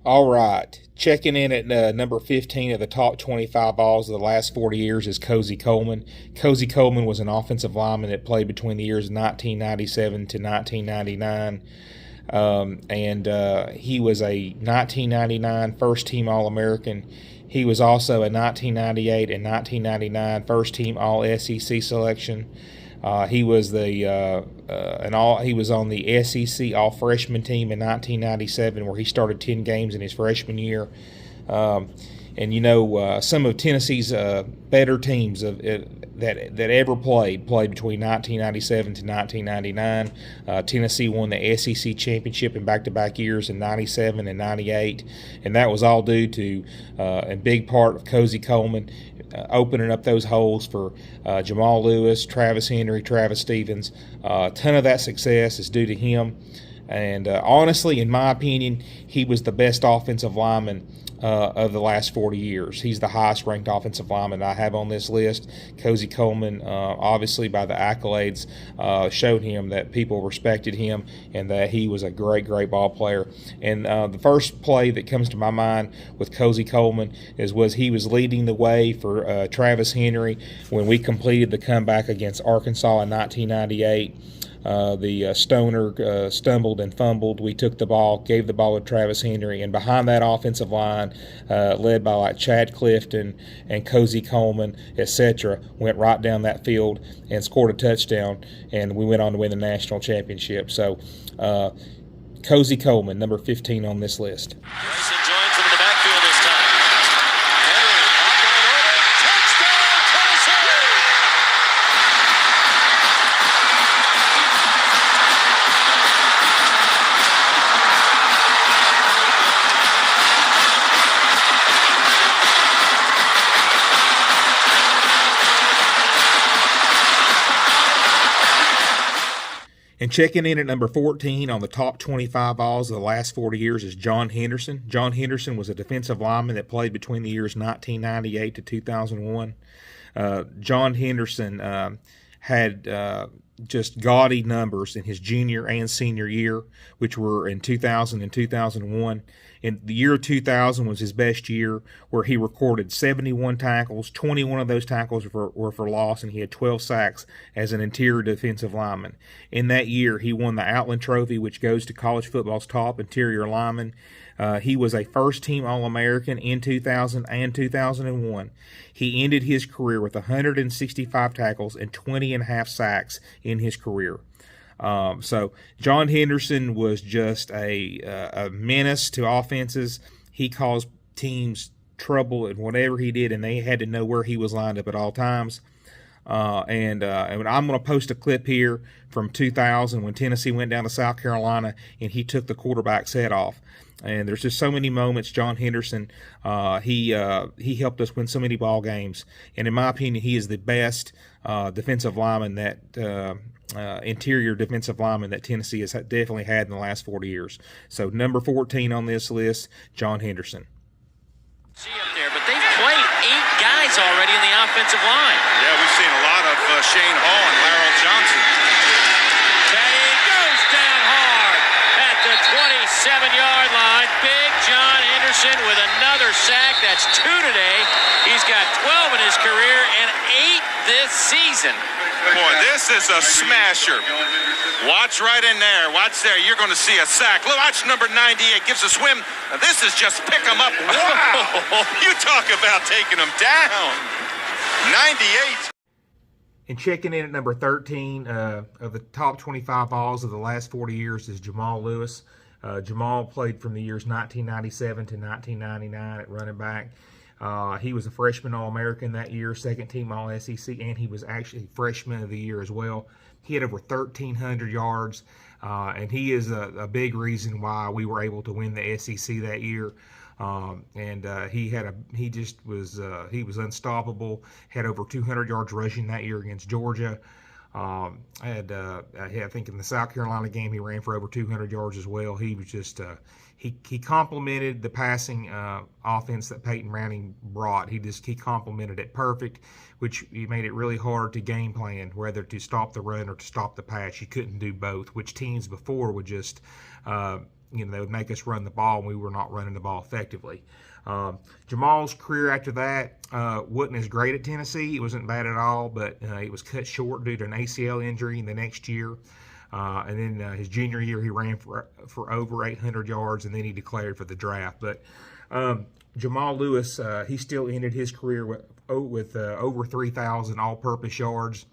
All right. Checking in at number 15 of the top 25 Vols of the last 40 years is Cozy Coleman. Cozy Coleman was an offensive lineman that played between the years 1997 to 1999. He was a 1999 first-team All-American. He was also a 1998 and 1999 first-team All-SEC selection. He was he was on the SEC All Freshman team in 1997, where he started 10 games in his freshman year. Some of Tennessee's better teams that ever played between 1997 to 1999. Tennessee won the SEC championship in back-to-back years in 97 and 98, and that was all due to a big part of Cozy Coleman opening up those holes for Jamal Lewis, Travis Henry, Travis Stephens. A ton of that success is due to him. And honestly, in my opinion, he was the best offensive lineman of the last 40 years. He's the highest-ranked offensive lineman I have on this list. Cozy Coleman, obviously by the accolades, showed him that people respected him and that he was a great, great ball player. And the first play that comes to my mind with Cozy Coleman was he was leading the way for Travis Henry when we completed the comeback against Arkansas in 1998. The Stoner stumbled and fumbled. We took the ball, gave the ball to Travis Henry, and behind that offensive line, led by like Chad Clifton and Cozy Coleman, etc., went right down that field and scored a touchdown, and we went on to win the national championship. So, Cozy Coleman, number 15 on this list. Grayson joins him in the backfield this time. Henry up and over. Touchdown, Tennessee! And checking in at number 14 on the top 25 Vols of the last 40 years is John Henderson. John Henderson was a defensive lineman that played between the years 1998 to 2001. John Henderson had just gaudy numbers in his junior and senior year, which were in 2000 and 2001. In the year 2000 was his best year, where he recorded 71 tackles. 21 of those tackles were for loss, and he had 12 sacks as an interior defensive lineman. In that year, he won the Outland Trophy, which goes to college football's top interior lineman. He was a first-team All-American in 2000 and 2001. He ended his career with 165 tackles and 20 and a half sacks in his career. So John Henderson was just a menace to offenses. He caused teams trouble in whatever he did, and they had to know where he was lined up at all times. And I'm going to post a clip here from 2000 when Tennessee went down to South Carolina and he took the quarterback's head off. And there's just so many moments. John Henderson, he helped us win so many ball games. And in my opinion, he is the best defensive lineman interior defensive lineman that Tennessee has definitely had in the last 40 years. So number 14 on this list, John Henderson. See up there, but they've played 8 guys already in the offensive line. Yeah, we've seen a lot of Shane Hall and Larrell Johnson. Teddy goes down hard at the 27-yard line. Big John Henderson with another sack. That's 2 today. He's got 12 in his career and 8 this season. Boy, this is a smasher. Watch right in there. Watch there. You're going to see a sack. Look, watch number 98. Gives a swim. Now, this is just pick him up. Wow. You talk about taking him down. 98. And checking in at number 13 of the top 25 Vols of the last 40 years is Jamal Lewis. Jamal played from the years 1997 to 1999 at running back. He was a freshman All-American that year, second-team All-SEC, and he was actually freshman of the year as well. He had over 1,300 yards, and he is a big reason why we were able to win the SEC that year. He was unstoppable. Had over 200 yards rushing that year against Georgia. I think in the South Carolina game he ran for over 200 yards as well. He was just he complemented the passing offense that Peyton Manning brought. He complemented it perfect, which made it really hard to game plan whether to stop the run or to stop the pass. You couldn't do both, which teams before would just they would make us run the ball, and we were not running the ball effectively. Jamal's career after that wasn't as great at Tennessee. It wasn't bad at all, but it was cut short due to an ACL injury in the next year. And then his junior year, he ran for over 800 yards, and then he declared for the draft. But Jamal Lewis, he still ended his career with over 3,000 all-purpose yards.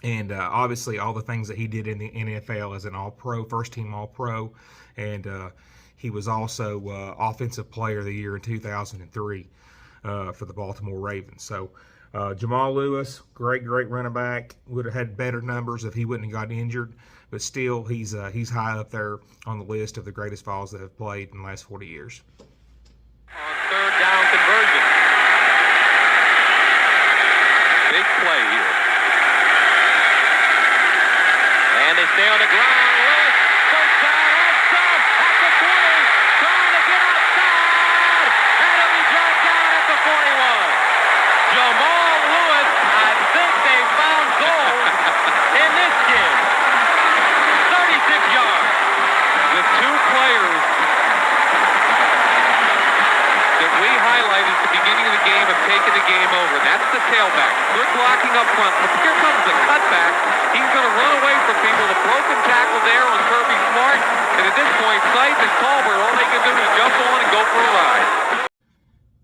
And obviously all the things that he did in the NFL as an all-pro, first-team all-pro. And he was also Offensive Player of the Year in 2003 for the Baltimore Ravens. So Jamal Lewis, great running back. Would have had better numbers if he wouldn't have got injured. But still, he's high up there on the list of the greatest Vols that have played in the last 40 years. On third down conversion. Big play here. And they stay on the ground. Lewis, first down, and some at the 20, trying to get outside. And he'll be dragged down at the 41. Jamal Lewis, I think they found gold in this kid. 36 yards. The two players that we highlighted at the beginning of the game have taken the game over. That's the tailback. Good blocking up front. But here comes the cutback. He's going to run away from people. The broken tackle there on Kirby Smart. And at this point, Sight and Colbert, all they can do is jump on and go for a ride.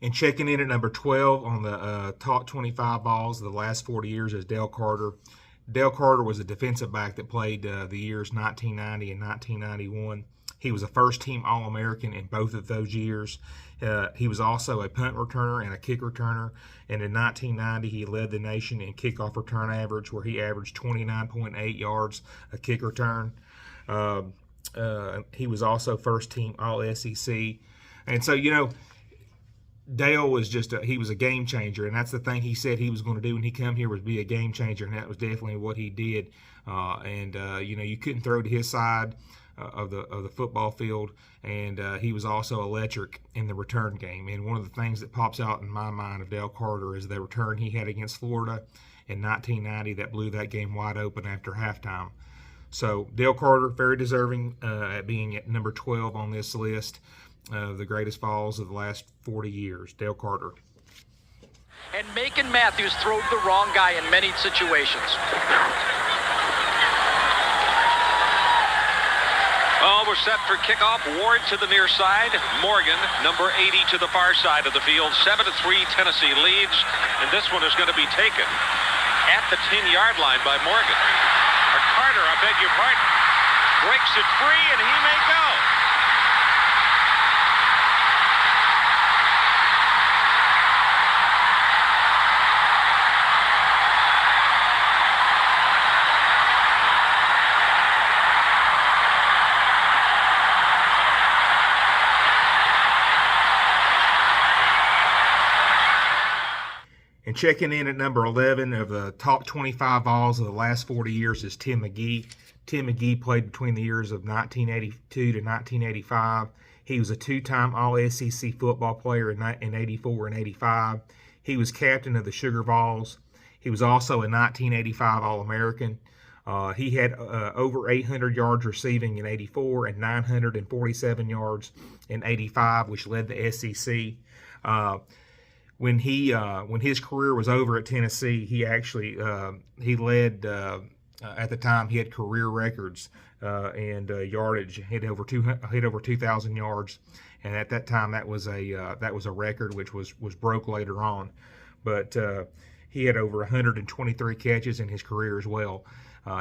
And checking in at number 12 on the top 25 Vols of the last 40 years is Dale Carter. Dale Carter was a defensive back that played the years 1990 and 1991. He was a first-team All-American in both of those years. He was also a punt returner and a kick returner. And in 1990, he led the nation in kickoff return average, where he averaged 29.8 yards a kick return. He was also first-team All-SEC. And so, Dale was he was a game changer, and that's the thing he said he was going to do when he come here, was be a game changer, and that was definitely what he did. You couldn't throw to his side of the football field, and he was also electric in the return game. And one of the things that pops out in my mind of Dale Carter is the return he had against Florida in 1990 that blew that game wide open after halftime. So Dale Carter, very deserving at being at number 12 on this list. The greatest Vols of the last 40 years, Dale Carter. And Macon Matthews threw the wrong guy in many situations. Oh, we're set for kickoff. Ward to the near side. Morgan, number 80, to the far side of the field. 7-3, Tennessee leads. And this one is going to be taken at the 10-yard line by Morgan. Or Carter, I beg your pardon. Breaks it free, and he may go. And checking in at number 11 of the top 25 Vols of the last 40 years is Tim McGee. Tim McGee played between the years of 1982 to 1985. He was a two-time All-SEC football player in 84 and 85. He was captain of the Sugar Vols. He was also a 1985 All-American. He had over 800 yards receiving in 84 and 947 yards in 85, which led the SEC. When his career was over at Tennessee, he actually he led at the time. He had career records and yardage. Hit over 2,000 yards, and at that time that was a record which was broke later on. But he had over 123 catches in his career as well.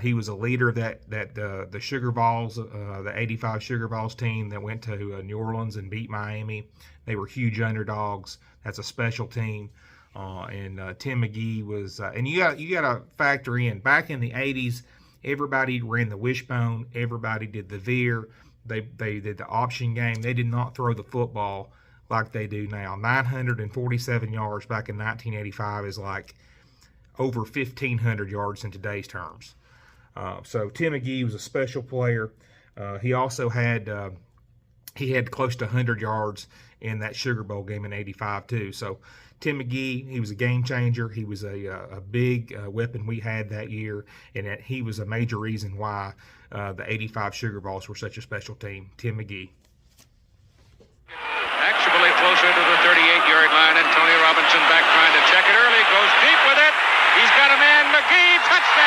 He was a leader of the Sugar Vols, the 85 Sugar Vols team that went to New Orleans and beat Miami. They were huge underdogs. That's a special team. And Tim McGee was, and you got to factor in, back in the 80s, everybody ran the wishbone. Everybody did the veer. They did the option game. They did not throw the football like they do now. 947 yards back in 1985 is like over 1,500 yards in today's terms. So Tim McGee was a special player. He also had he had close to 100 yards in that Sugar Bowl game in '85 too. So Tim McGee, he was a game changer. He was a big weapon we had that year, and that he was a major reason why the '85 Sugar Bowls were such a special team. Tim McGee. Actually closer to the 38-yard line, and Tony Robinson back trying to check it early. Goes deep with it. He's got a man. McGee, touchdown!